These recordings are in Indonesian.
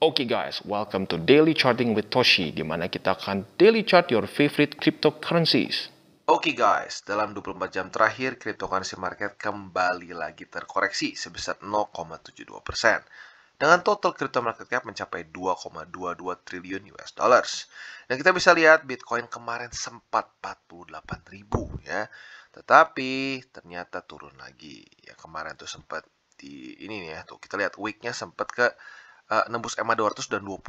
Oke guys, welcome to Daily Charting with Toshi, di mana kita akan daily chart your favorite cryptocurrencies. Oke guys, dalam 24 jam terakhir, cryptocurrency market kembali lagi terkoreksi sebesar 0,72%. Dengan total crypto market cap mencapai 2,22 triliun US dollars. Dan kita bisa lihat Bitcoin kemarin sempat 48.000 ya. Tetapi ternyata turun lagi. Ya kemarin tuh sempat di ini nih ya, tuh kita lihat weeknya sempat ke nembus EMA 200 dan 20.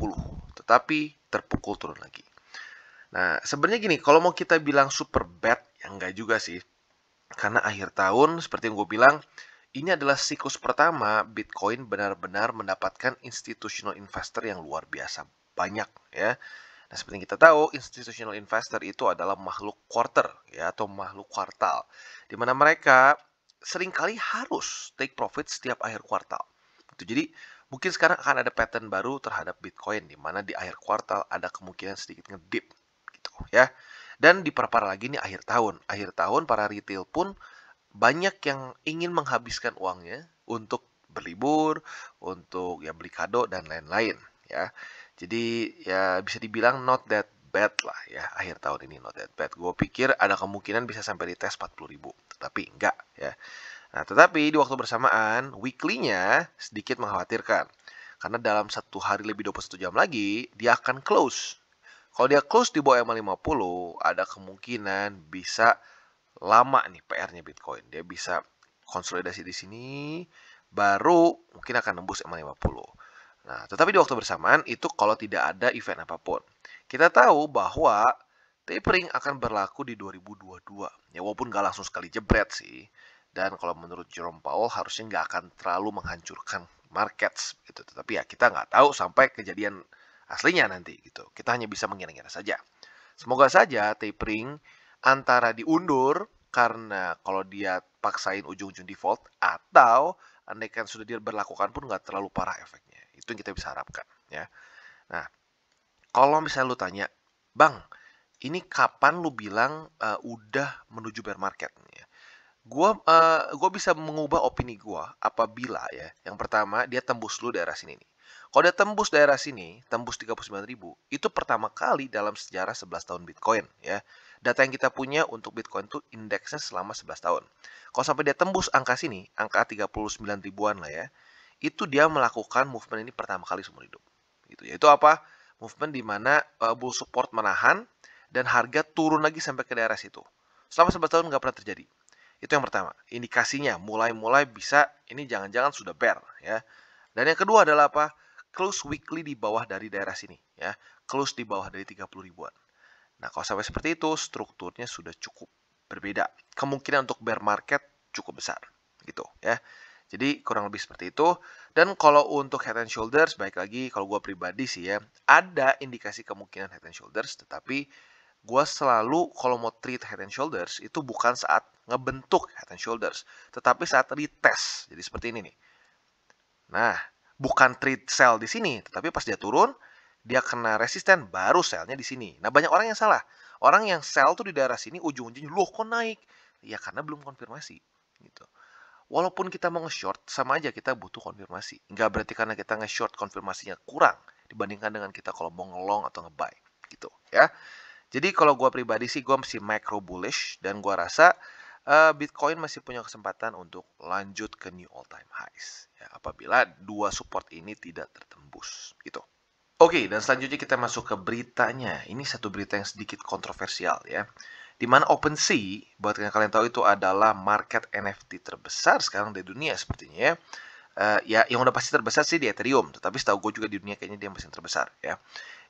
Tetapi terpukul turun lagi. Nah, sebenarnya gini, kalau mau kita bilang super bad, ya enggak juga sih. Karena akhir tahun, seperti yang gue bilang, ini adalah siklus pertama Bitcoin benar-benar mendapatkan institutional investor yang luar biasa banyak ya. Nah, seperti yang kita tahu, institutional investor itu adalah makhluk quarter ya atau makhluk kuartal, di mana mereka seringkali harus take profit setiap akhir kuartal. Jadi mungkin sekarang akan ada pattern baru terhadap Bitcoin, di mana di akhir kuartal ada kemungkinan sedikit ngedip gitu ya. Dan diperparah lagi nih akhir tahun. Akhir tahun para retail pun banyak yang ingin menghabiskan uangnya untuk berlibur, untuk ya beli kado dan lain-lain ya. Jadi ya bisa dibilang not that bad lah ya, akhir tahun ini not that bad. Gue pikir ada kemungkinan bisa sampai di tes 40.000, tetapi enggak ya. Nah, tetapi di waktu bersamaan, weekly-nya sedikit mengkhawatirkan. Karena dalam satu hari lebih 21 jam lagi, dia akan close. Kalau dia close di bawah EMA 50, ada kemungkinan bisa lama nih PR-nya Bitcoin. Dia bisa konsolidasi di sini, baru mungkin akan nembus EMA 50. Nah, tetapi di waktu bersamaan itu kalau tidak ada event apapun. Kita tahu bahwa tapering akan berlaku di 2022. Ya, walaupun nggak langsung sekali jebret sih. Dan kalau menurut Jerome Powell harusnya nggak akan terlalu menghancurkan markets gitu. Tetapi ya kita nggak tahu sampai kejadian aslinya nanti gitu. Kita hanya bisa mengira-ngira saja. Semoga saja tapering antara diundur karena kalau dia paksain ujung-ujung default, atau andaikan sudah diberlakukan pun nggak terlalu parah efeknya. Itu yang kita bisa harapkan ya. Nah, kalau misalnya lu tanya, Bang, ini kapan lu bilang udah menuju bear market? Ya. Gua bisa mengubah opini gua apabila ya, yang pertama dia tembus dulu daerah sini nih. Kalau dia tembus daerah sini, tembus 39.000, itu pertama kali dalam sejarah 11 tahun Bitcoin ya. Data yang kita punya untuk Bitcoin itu indeksnya selama 11 tahun. Kalau sampai dia tembus angka sini, angka 39 ribuan lah ya, itu dia melakukan movement ini pertama kali seumur hidup. Gitu. Yaitu apa? Movement di mana bull support menahan dan harga turun lagi sampai ke daerah situ. Selama 11 tahun nggak pernah terjadi. Itu yang pertama, indikasinya mulai-mulai bisa ini jangan-jangan sudah bear ya. Dan yang kedua adalah apa? Close weekly di bawah dari daerah sini ya. Close di bawah dari 30 ribuan. Nah, kalau sampai seperti itu strukturnya sudah cukup berbeda. Kemungkinan untuk bear market cukup besar gitu ya. Jadi kurang lebih seperti itu. Dan kalau untuk head and shoulders, baik lagi kalau gue pribadi sih ya, ada indikasi kemungkinan head and shoulders, tetapi gue selalu kalau mau treat head and shoulders itu bukan saat ngebentuk head and shoulders, tetapi saat retest. Jadi seperti ini nih. Nah, bukan treat sell di sini, tetapi pas dia turun, dia kena resisten, baru sellnya di sini. Nah, banyak orang yang salah. Orang yang sell tuh di daerah sini ujung-ujungnya, loh kok naik? Ya karena belum konfirmasi. Gitu. Walaupun kita mau nge-short, sama aja kita butuh konfirmasi. Nggak berarti karena kita nge-short konfirmasinya kurang dibandingkan dengan kita kalau mau nge-long atau nge-buy. Gitu ya. Jadi kalau gue pribadi sih gue masih macro bullish dan gue rasa Bitcoin masih punya kesempatan untuk lanjut ke new all time highs ya, apabila dua support ini tidak tertembus gitu. Oke, dan selanjutnya kita masuk ke beritanya. Ini satu berita yang sedikit kontroversial ya. Dimana OpenSea, buat yang kalian tahu itu adalah market NFT terbesar sekarang di dunia sepertinya ya. Ya yang udah pasti terbesar sih di Ethereum, tetapi setahu gue juga di dunia kayaknya dia masih terbesar ya.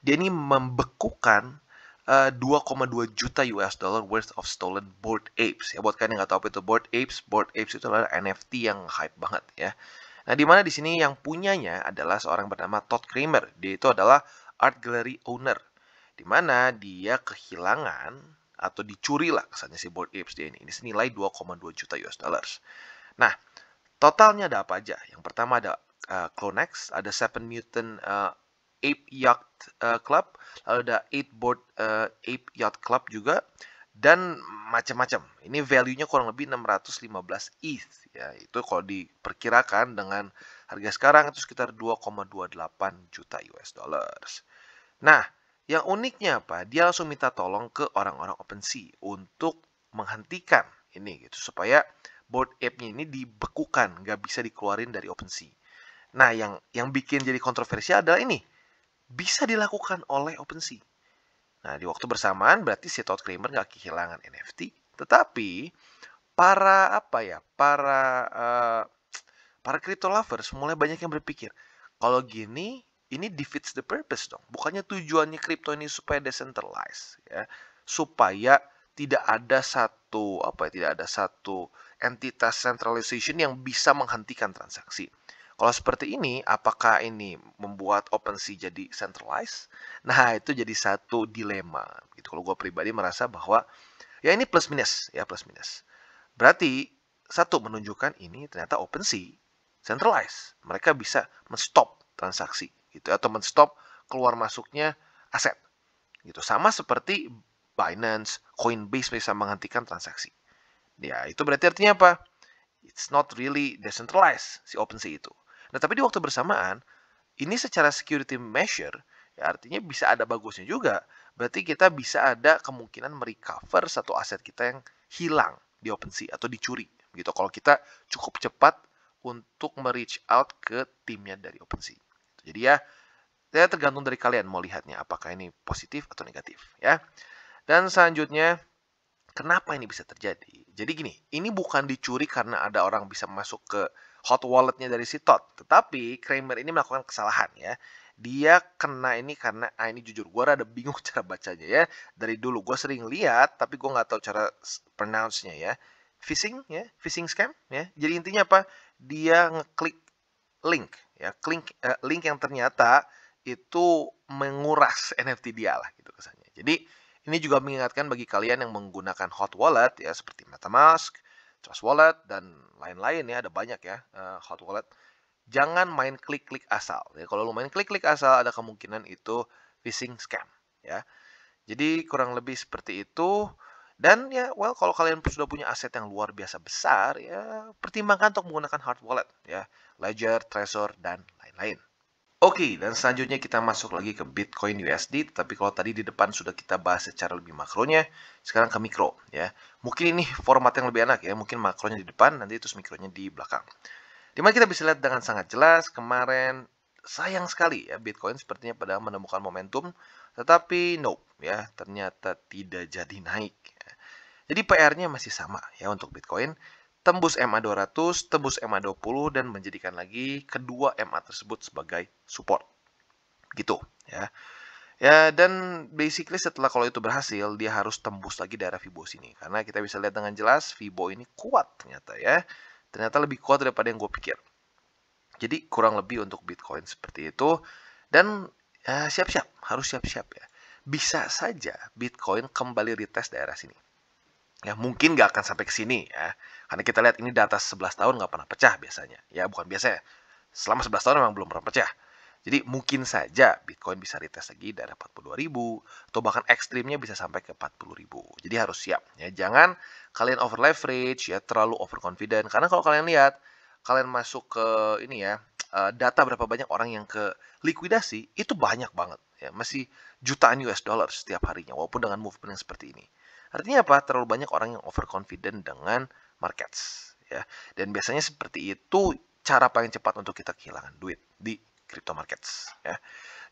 Dia ini membekukan 2,2 juta US dollar worth of stolen Bored Apes. Ya, buat kalian yang nggak tahu apa itu Bored Apes itu adalah NFT yang hype banget ya. Nah, di mana di sini yang punyanya adalah seorang bernama Todd Kramer. Dia itu adalah art gallery owner. Di mana dia kehilangan atau dicuri lah kesannya si Bored Apes dia ini. Ini senilai 2,2 juta US dollars. Nah, totalnya ada apa aja? Yang pertama ada Clonex, ada Seven Mutant Ape Yacht Club, lalu ada 8 Board Ape Yacht Club juga, dan macam-macam. Ini value-nya kurang lebih 615 ETH ya. Itu kalau diperkirakan dengan harga sekarang itu sekitar 2,28 juta US dollars. Nah, yang uniknya apa? Dia langsung minta tolong ke orang-orang OpenSea untuk menghentikan ini gitu supaya Bored Ape-nya ini dibekukan, nggak bisa dikeluarin dari OpenSea. Nah, yang bikin jadi kontroversial adalah ini bisa dilakukan oleh OpenSea. Nah, di waktu bersamaan berarti si Todd Kramer nggak kehilangan NFT, tetapi para crypto lovers mulai banyak yang berpikir, kalau gini ini defeats the purpose dong. Bukannya tujuannya kripto ini supaya decentralized ya, supaya tidak ada satu entitas centralization yang bisa menghentikan transaksi. Kalau seperti ini, apakah ini membuat OpenSea jadi centralized? Nah, itu jadi satu dilema. Gitu. Kalau gue pribadi merasa bahwa ya ini plus minus, ya plus minus. Berarti satu menunjukkan ini ternyata OpenSea centralized. Mereka bisa menstop transaksi, gitu, atau menstop keluar masuknya aset. Gitu. Sama seperti Binance, Coinbase bisa menghentikan transaksi. Ya, itu berarti artinya apa? It's not really decentralized si OpenSea itu. Nah, tapi di waktu bersamaan, ini secara security measure, ya artinya bisa ada bagusnya juga. Berarti kita bisa ada kemungkinan merecover satu aset kita yang hilang di OpenSea atau dicuri. Gitu. Kalau kita cukup cepat untuk me-reach out ke timnya dari OpenSea. Jadi ya tergantung dari kalian mau lihatnya apakah ini positif atau negatif. Ya. Dan selanjutnya, kenapa ini bisa terjadi? Jadi gini, ini bukan dicuri karena ada orang bisa masuk ke hot wallet-nya dari si Todd. Tetapi Kramer ini melakukan kesalahan ya. Dia kena ini karena, ini jujur, gue rada bingung cara bacanya ya. Dari dulu gue sering lihat, tapi gue nggak tahu cara pronounce-nya ya. Phishing ya, phishing scam ya. Jadi intinya apa? Dia ngeklik link ya, link yang ternyata itu menguras NFT dia lah gitu kesannya. Jadi ini juga mengingatkan bagi kalian yang menggunakan hot wallet ya seperti MetaMask, Trust Wallet dan lain-lain ya, ada banyak ya hot wallet. Jangan main klik-klik asal. Ya, kalau lu main klik-klik asal ada kemungkinan itu phishing scam ya. Jadi kurang lebih seperti itu. Dan ya, kalau kalian sudah punya aset yang luar biasa besar, ya pertimbangkan untuk menggunakan hard wallet ya, Ledger, Trezor dan lain-lain. Oke, dan selanjutnya kita masuk lagi ke Bitcoin USD, tapi kalau tadi di depan sudah kita bahas secara lebih makronya, sekarang ke mikro ya. Mungkin ini format yang lebih enak ya, mungkin makronya di depan, nanti terus mikronya di belakang. Dimana kita bisa lihat dengan sangat jelas kemarin sayang sekali ya Bitcoin sepertinya pada menemukan momentum, tetapi no ya, ternyata tidak jadi naik. Ya. Jadi PR-nya masih sama ya untuk Bitcoin. Tembus MA200, tembus MA20, dan menjadikan lagi kedua MA tersebut sebagai support. Gitu ya. Ya, dan basically setelah kalau itu berhasil, dia harus tembus lagi daerah Fibo sini. Karena kita bisa lihat dengan jelas, Fibo ini kuat ternyata ya. Ternyata lebih kuat daripada yang gue pikir. Jadi kurang lebih untuk Bitcoin seperti itu. Dan siap-siap, harus siap-siap ya. Bisa saja Bitcoin kembali retest daerah sini. Ya, mungkin nggak akan sampai ke sini ya. Karena kita lihat ini di atas 11 tahun nggak pernah pecah biasanya. Ya, bukan biasa ya. Selama 11 tahun memang belum pernah pecah. Jadi mungkin saja Bitcoin bisa retest lagi dari 42.000 atau bahkan ekstrimnya bisa sampai ke 40.000. Jadi harus siap ya. Jangan kalian over leverage ya, terlalu overconfident. Karena kalau kalian lihat, kalian masuk ke ini ya, data berapa banyak orang yang ke likuidasi, itu banyak banget ya. Masih jutaan US dollar setiap harinya walaupun dengan movement yang seperti ini. Artinya apa? Terlalu banyak orang yang overconfident dengan markets ya. Dan biasanya seperti itu cara paling cepat untuk kita kehilangan duit di crypto markets ya.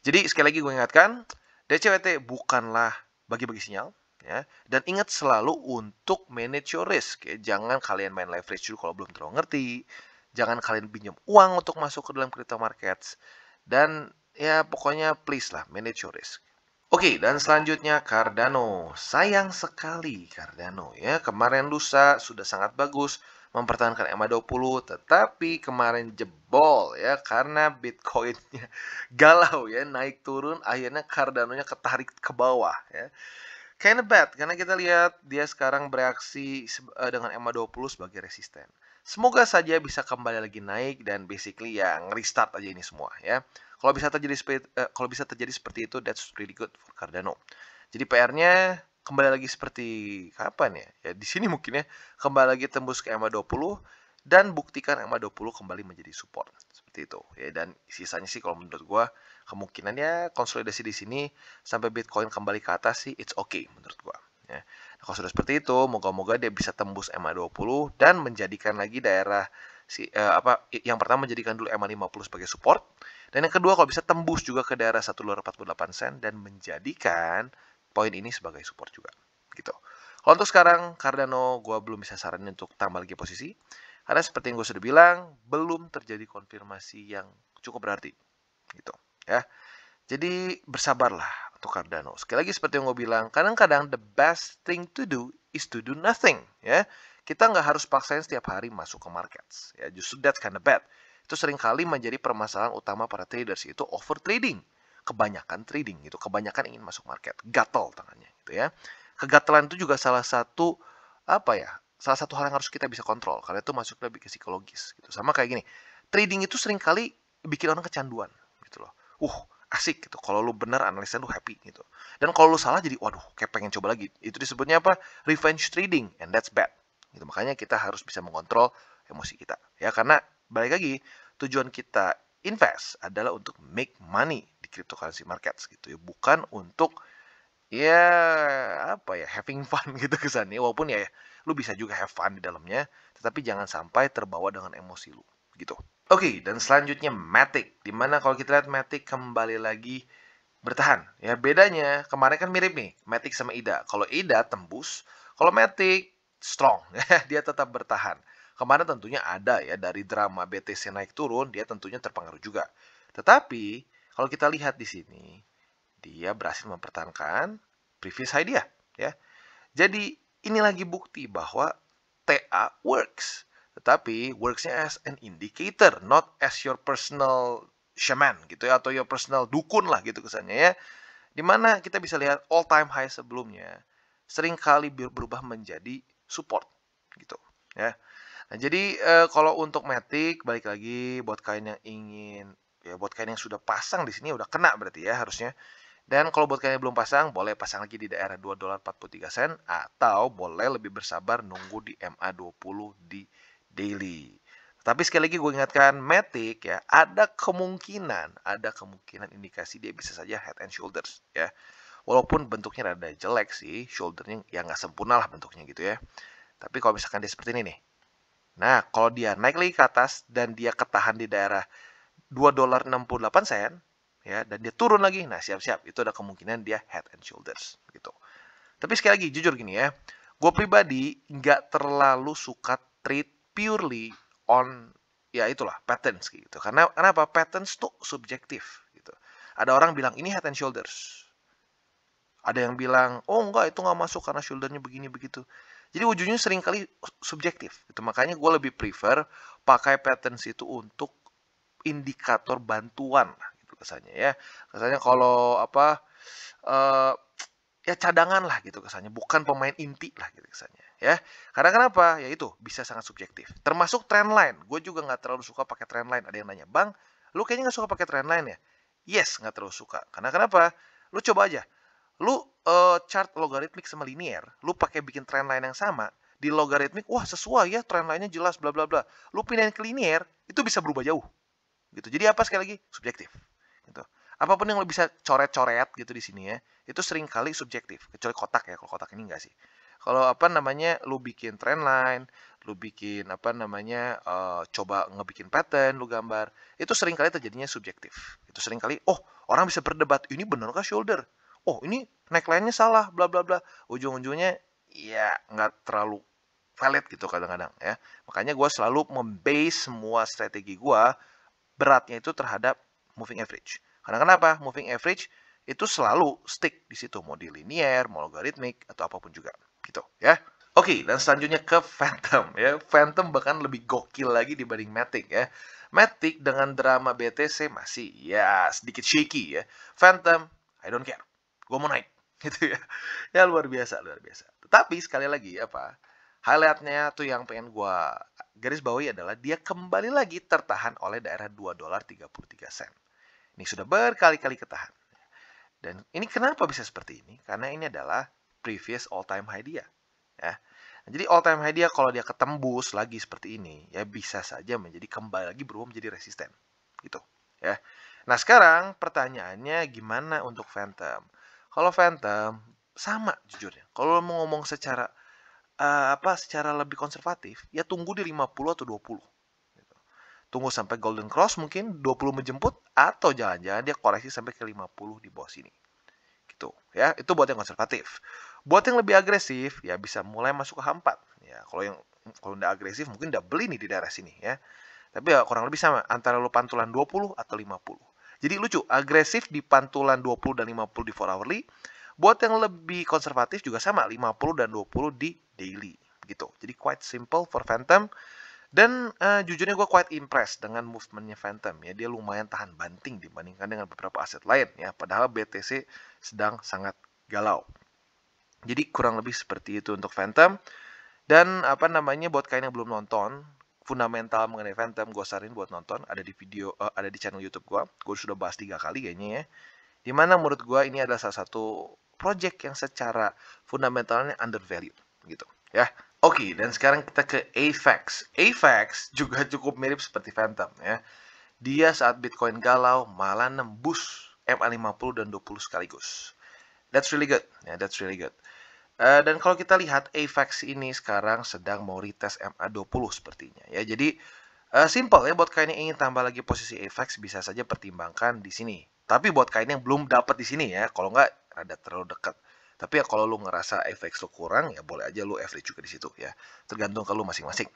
Jadi sekali lagi gue ingatkan, DCWT bukanlah bagi-bagi sinyal ya. Dan ingat selalu untuk manage your risk ya. Jangan kalian main leverage dulu kalau belum terlalu ngerti. Jangan kalian pinjam uang untuk masuk ke dalam crypto markets. Dan ya pokoknya please lah manage your risk. Oke, dan selanjutnya Cardano. Sayang sekali Cardano ya. Kemarin lusa sudah sangat bagus mempertahankan MA20, tetapi kemarin jebol ya karena Bitcoinnya galau ya, naik turun, akhirnya Cardano-nya ketarik ke bawah ya. Kinda bad karena kita lihat dia sekarang bereaksi dengan MA20 sebagai resisten. Semoga saja bisa kembali lagi naik dan basically ya nge-restart aja ini semua ya. Kalau bisa terjadi seperti itu, that's really good for Cardano. Jadi PR-nya kembali lagi seperti kapan ya? Ya di sini mungkin ya, kembali lagi tembus ke EMA 20 dan buktikan EMA 20 kembali menjadi support. Seperti itu ya, dan sisanya sih kalau menurut gua kemungkinannya konsolidasi di sini sampai Bitcoin kembali ke atas sih it's okay menurut gua ya. Nah, kalau sudah seperti itu, moga-moga dia bisa tembus EMA 20 dan menjadikan lagi daerah yang pertama menjadikan dulu EMA 50 sebagai support, dan yang kedua kalau bisa tembus juga ke daerah 1,48 sen dan menjadikan poin ini sebagai support juga gitu. Kalau untuk sekarang Cardano gue belum bisa saranin untuk tambah lagi posisi karena seperti yang gue sudah bilang belum terjadi konfirmasi yang cukup berarti gitu ya. Jadi bersabarlah untuk Cardano. Sekali lagi seperti yang gue bilang, kadang-kadang the best thing to do is to do nothing ya. Kita nggak harus paksain setiap hari masuk ke markets ya. Justru that's kind of bad. Itu seringkali menjadi permasalahan utama para traders, yaitu over trading. Kebanyakan trading gitu, kebanyakan ingin masuk market, gatel tangannya gitu ya. Kegatelan itu juga salah satu salah satu hal yang harus kita bisa kontrol karena itu masuk lebih ke psikologis gitu. Sama kayak gini, trading itu seringkali bikin orang kecanduan gitu loh. Asik gitu. Kalau lu bener analisa lu happy gitu. Dan kalau lu salah jadi waduh kayak pengen coba lagi. Itu disebutnya apa? Revenge trading, and that's bad. Gitu. Makanya kita harus bisa mengontrol emosi kita. Ya karena balik lagi tujuan kita invest adalah untuk make money di cryptocurrency markets gitu ya, bukan untuk having fun gitu kesannya. Walaupun ya lu bisa juga have fun di dalamnya, tetapi jangan sampai terbawa dengan emosi lu gitu. Oke, dan selanjutnya Matic. Dimana kalau kita lihat Matic kembali lagi bertahan. Ya bedanya kemarin kan mirip nih Matic sama IDA. Kalau IDA tembus, kalau Matic strong. Dia tetap bertahan. Kemarin tentunya ada ya dari drama BTC naik turun, dia tentunya terpengaruh juga. Tetapi kalau kita lihat di sini, dia berhasil mempertahankan previous high dia. Ya. Jadi ini lagi bukti bahwa TA works. Tetapi works-nya as an indicator, not as your personal shaman gitu ya, atau your personal dukun lah gitu kesannya ya. Dimana kita bisa lihat all time high sebelumnya seringkali berubah menjadi support gitu ya. Nah, jadi kalau untuk Matic balik lagi buat kalian yang sudah pasang di sini udah kena berarti ya harusnya. Dan kalau buat kalian yang belum pasang, boleh pasang lagi di daerah 2,43 sen atau boleh lebih bersabar nunggu di MA20 di daily. Tapi sekali lagi gue ingatkan, Matic ya, ada kemungkinan indikasi dia bisa saja head and shoulders ya. Walaupun bentuknya rada jelek sih, shouldernya ya nggak sempurna lah bentuknya gitu ya. Tapi kalau misalkan dia seperti ini nih. Nah, kalau dia naik lagi ke atas dan dia ketahan di daerah 2,68 sen ya, dan dia turun lagi, nah siap-siap itu ada kemungkinan dia head and shoulders gitu. Tapi sekali lagi jujur gini ya, gue pribadi nggak terlalu suka trade purely on ya itulah patterns gitu. Karena kenapa? Patterns tuh subjektif gitu. Ada orang bilang ini head and shoulders, ada yang bilang oh enggak itu nggak masuk karena shouldernya begini begitu. Jadi ujungnya seringkali subjektif gitu. Makanya gue lebih prefer pakai patterns itu untuk indikator bantuan gitu kesannya ya. Kesannya kalau ya cadangan lah gitu kesannya, bukan pemain inti lah gitu kesannya ya. Karena kenapa? Ya itu bisa sangat subjektif. Termasuk trendline. Gue juga nggak terlalu suka pakai trendline. Ada yang nanya, "Bang, lu kayaknya nggak suka pakai trendline ya?" Yes, nggak terlalu suka. Karena kenapa? Lu coba aja. Lu chart logaritmik sama linear, lu pakai bikin trendline yang sama, di logaritmik wah sesuai ya trendline-nya jelas bla bla bla. Lu pindahin ke linear, itu bisa berubah jauh gitu. Jadi apa sekali lagi? Subjektif gitu. Apapun yang lo bisa coret-coret gitu di sini ya, itu sering kali subjektif. Kecuali kotak ya, kalau kotak ini enggak sih. Kalau lu bikin trendline, lu bikin coba ngebikin pattern, lu gambar, itu sering kali terjadinya subjektif. Itu sering kali, oh orang bisa berdebat, ini bener kah shoulder? Oh ini neckline-nya salah, bla bla bla. Ujung-ujungnya ya nggak terlalu valid gitu kadang-kadang ya. Makanya gue selalu membase semua strategi gue beratnya itu terhadap moving average. Karena kenapa? Moving average itu selalu stick di situ, mau di linear, mau logaritmik atau apapun juga, gitu ya. Oke, dan selanjutnya ke Phantom ya. Phantom bahkan lebih gokil lagi dibanding Matic ya. Matic dengan drama BTC masih ya sedikit shaky ya. Phantom, I don't care. Gue mau naik gitu ya. Ya luar biasa, luar biasa. Tetapi sekali lagi highlightnya tuh yang pengen gue garis bawahi adalah dia kembali lagi tertahan oleh daerah 2,33 sen. Ini sudah berkali-kali ketahan. Dan ini kenapa bisa seperti ini? Karena ini adalah previous all time high dia. Ya. Nah, jadi all time high dia kalau dia ketembus lagi seperti ini, ya bisa saja menjadi kembali lagi berubah menjadi resisten. Gitu, ya. Nah, sekarang pertanyaannya gimana untuk Phantom? Kalau Phantom sama jujurnya. Kalau mau ngomong secara secara lebih konservatif, ya tunggu di 50 atau 20. Gitu. Tunggu sampai golden cross mungkin 20 menjemput atau jangan-jangan dia koreksi sampai ke 50 di bawah sini. Gitu, ya. Itu buat yang konservatif. Buat yang lebih agresif, ya bisa mulai masuk ke H4. Ya, kalau udah agresif mungkin udah beli nih di daerah sini, ya. Tapi ya kurang lebih sama antara lu pantulan 20 atau 50. Jadi lucu, agresif di pantulan 20 dan 50 di 4 hourly. Buat yang lebih konservatif juga sama, 50 dan 20 di daily gitu. Jadi quite simple for Phantom. Dan jujurnya gue quite impressed dengan movementnya Phantom ya. Dia lumayan tahan banting dibandingkan dengan beberapa aset lain ya. Padahal BTC sedang sangat galau. Jadi kurang lebih seperti itu untuk Phantom. Dan buat kalian yang belum nonton fundamental mengenai Phantom, gue saranin buat nonton. Ada di ada di channel YouTube gue. Gue sudah bahas 3 kali kayaknya ya. Dimana menurut gue ini adalah salah satu project yang secara fundamentalnya undervalued gitu ya. Oke, dan sekarang kita ke AVAX. AVAX juga cukup mirip seperti Phantom ya. Dia saat Bitcoin galau malah nembus MA50 dan 20 sekaligus. That's really good. Ya, that's really good. Dan kalau kita lihat AVAX ini sekarang sedang mau retest MA20 sepertinya ya. Jadi simple ya, buat kalian yang ingin tambah lagi posisi AVAX bisa saja pertimbangkan di sini. Tapi buat kalian yang belum dapat di sini ya, kalau nggak ada terlalu dekat. Tapi ya kalau lu ngerasa AVAX lu kurang ya boleh aja lu average juga di situ ya. Tergantung ke lu masing-masing.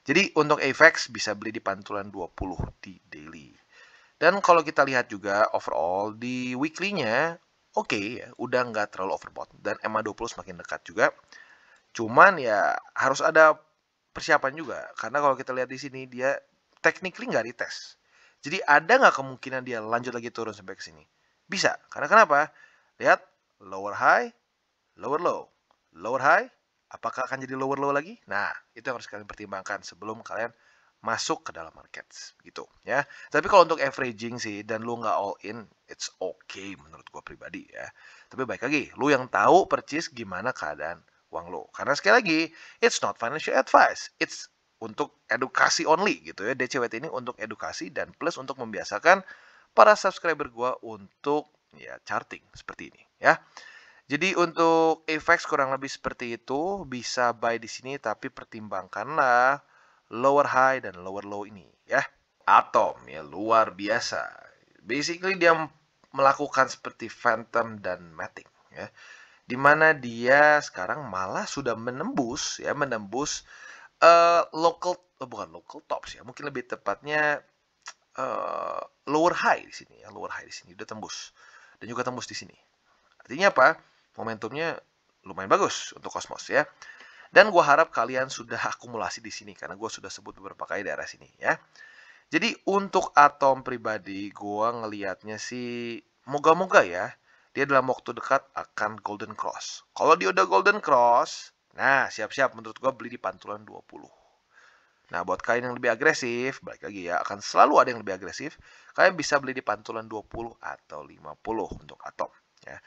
Jadi untuk AVAX bisa beli di pantulan 20 di daily. Dan kalau kita lihat juga overall di weekly-nya oke ya, udah nggak terlalu overbought dan MA20 semakin dekat juga. Cuman ya harus ada persiapan juga karena kalau kita lihat di sini dia technically nggak retest. Jadi ada nggak kemungkinan dia lanjut lagi turun sampai ke sini? Bisa. Karena kenapa? Lihat lower high, lower low, lower high. Apakah akan jadi lower low lagi? Nah, itu yang harus kalian pertimbangkan sebelum kalian masuk ke dalam market gitu ya. Tapi kalau untuk averaging sih dan lu nggak all in, it's okay menurut gua pribadi ya. Tapi baik lagi, lu yang tahu percis gimana keadaan uang lo. Karena sekali lagi, it's not financial advice. It's untuk edukasi only gitu ya. DCWT ini untuk edukasi dan plus untuk membiasakan para subscriber gua untuk ya charting seperti ini ya. Jadi untuk AVAX kurang lebih seperti itu, bisa buy di sini tapi pertimbangkanlah lower high dan lower low ini ya. Atom ya luar biasa. Basically dia melakukan seperti Phantom dan Matic ya. Dimana dia sekarang malah sudah menembus bukan local tops ya, mungkin lebih tepatnya lower high di sini ya, lower high di sini udah tembus dan juga tembus di sini. Artinya apa? Momentumnya lumayan bagus untuk Cosmos ya. Dan gue harap kalian sudah akumulasi di sini karena gue sudah sebut beberapa kali daerah sini ya. Jadi untuk Atom pribadi gue ngelihatnya sih moga-moga ya dia dalam waktu dekat akan golden cross. Kalau dia udah golden cross, nah siap-siap menurut gue beli di pantulan 20. Nah buat kalian yang lebih agresif, balik lagi ya, akan selalu ada yang lebih agresif. Kalian bisa beli di pantulan 20 atau 50 untuk Atom ya.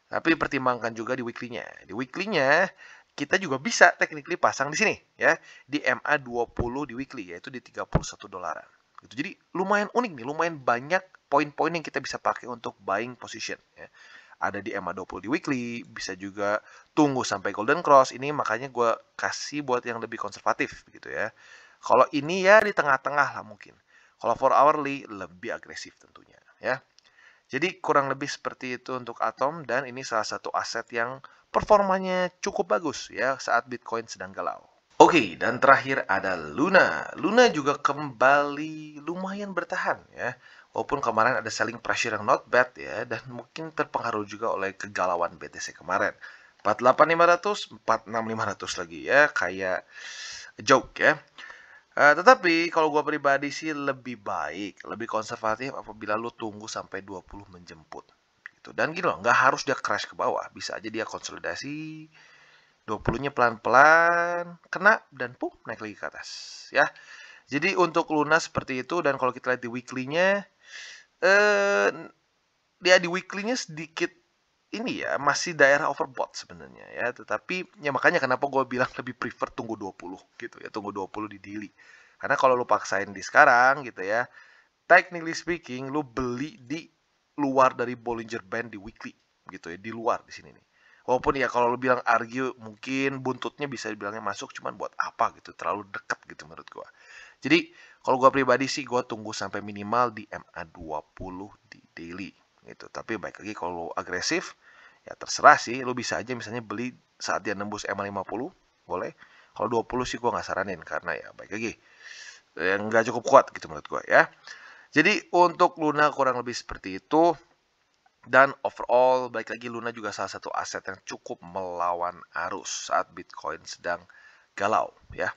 Tapi pertimbangkan juga di weekly-nya. Di weekly-nya kita juga bisa technically pasang di sini ya, di MA20 di weekly yaitu di 31 dolaran. Gitu. Jadi lumayan unik nih, lumayan banyak poin-poin yang kita bisa pakai untuk buying position ya. Ada di MA20 di weekly, bisa juga tunggu sampai golden cross. Ini makanya gue kasih buat yang lebih konservatif gitu ya. Kalau ini ya di tengah-tengah lah mungkin. Kalau 4 hourly lebih agresif tentunya ya. Jadi kurang lebih seperti itu untuk Atom dan ini salah satu aset yang performanya cukup bagus ya saat Bitcoin sedang galau. Oke, dan terakhir ada Luna. Luna juga kembali lumayan bertahan ya. Walaupun kemarin ada selling pressure yang not bad ya dan mungkin terpengaruh juga oleh kegalauan BTC kemarin. 48.500, 46.500 lagi ya, kayak joke ya. Tetapi kalau gue pribadi sih lebih baik, lebih konservatif apabila lu tunggu sampai 20 menjemput. Gitu. Dan gini loh, nggak harus dia crash ke bawah. Bisa aja dia konsolidasi, 20-nya pelan-pelan, kena, dan naik lagi ke atas. Ya. Jadi untuk Luna seperti itu, dan kalau kita lihat di weekly-nya, dia di weekly-nya sedikit ini ya masih daerah overbought sebenarnya ya, tetapi ya makanya kenapa gue bilang lebih prefer tunggu 20 gitu ya, tunggu 20 di daily. Karena kalau lu paksain di sekarang gitu ya, technically speaking lu beli di luar dari Bollinger Band di weekly gitu ya, di luar di sini nih. Walaupun ya kalau lu bilang argue mungkin buntutnya bisa dibilangnya masuk, cuman buat apa gitu, terlalu dekat gitu menurut gua. Jadi kalau gua pribadi sih gua tunggu sampai minimal di MA20 di daily gitu. Tapi baik lagi kalau lu agresif ya terserah sih, lu bisa aja misalnya beli saat dia nembus MA50 boleh. Kalau 20 sih gua nggak saranin karena ya baik lagi yang nggak cukup kuat gitu menurut gua ya. Jadi untuk Luna kurang lebih seperti itu. Dan overall, balik lagi Luna juga salah satu aset yang cukup melawan arus saat Bitcoin sedang galau ya.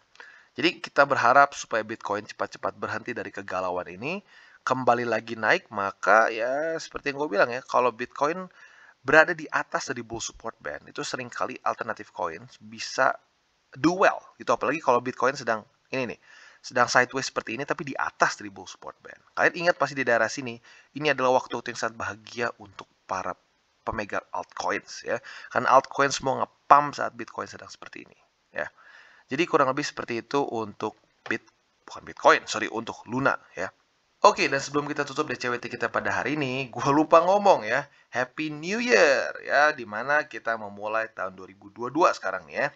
Jadi kita berharap supaya Bitcoin cepat-cepat berhenti dari kegalauan ini, kembali lagi naik, maka ya seperti yang gue bilang ya, kalau Bitcoin berada di atas dari bull support band, itu seringkali alternative coins bisa do well gitu, apalagi kalau Bitcoin sedang ini nih, sedang sideways seperti ini tapi di atas dari bull support band. Kalian ingat pasti di daerah sini, ini adalah waktu yang sangat bahagia untuk para pemegang altcoins ya. Karena altcoins semua nge-pump saat Bitcoin sedang seperti ini ya. Jadi kurang lebih seperti itu untuk bukan Bitcoin, sorry, untuk Luna ya. Oke, dan sebelum kita tutup DCWT kita pada hari ini, gue lupa ngomong ya, Happy New Year ya, dimana kita memulai tahun 2022 sekarang nih ya.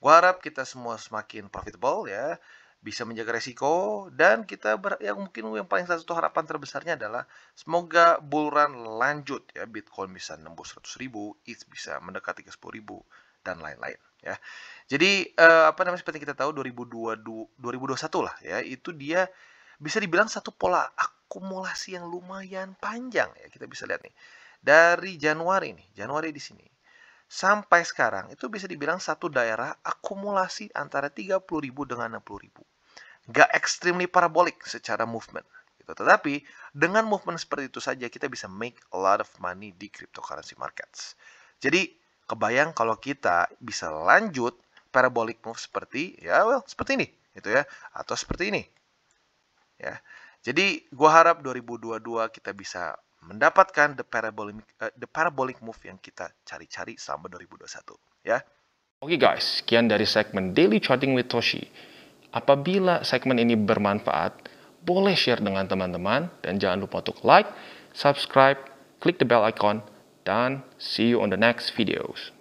Gue harap kita semua semakin profitable ya, bisa menjaga resiko, dan kita yang mungkin yang paling satu harapan terbesarnya adalah semoga bull run lanjut ya, Bitcoin bisa nembus 100.000, ETH bisa mendekati ke 10.000 dan lain-lain ya. Jadi apa namanya, seperti kita tahu 2021 lah ya, itu dia bisa dibilang satu pola akumulasi yang lumayan panjang ya. Kita bisa lihat nih dari Januari di sini sampai sekarang itu bisa dibilang satu daerah akumulasi antara 30.000 dengan 60.000. Nggak extremely parabolic secara movement. Gitu. Tetapi dengan movement seperti itu saja kita bisa make a lot of money di cryptocurrency markets. Jadi kebayang kalau kita bisa lanjut parabolic move seperti seperti ini gitu ya, atau seperti ini. Ya. Jadi gua harap 2022 kita bisa mendapatkan the parabolic move yang kita cari-cari selama 2021 ya. Oke guys, sekian dari segmen Daily Charting with Toshi. Apabila segmen ini bermanfaat, boleh share dengan teman-teman dan jangan lupa untuk like, subscribe, klik the bell icon, dan see you on the next videos.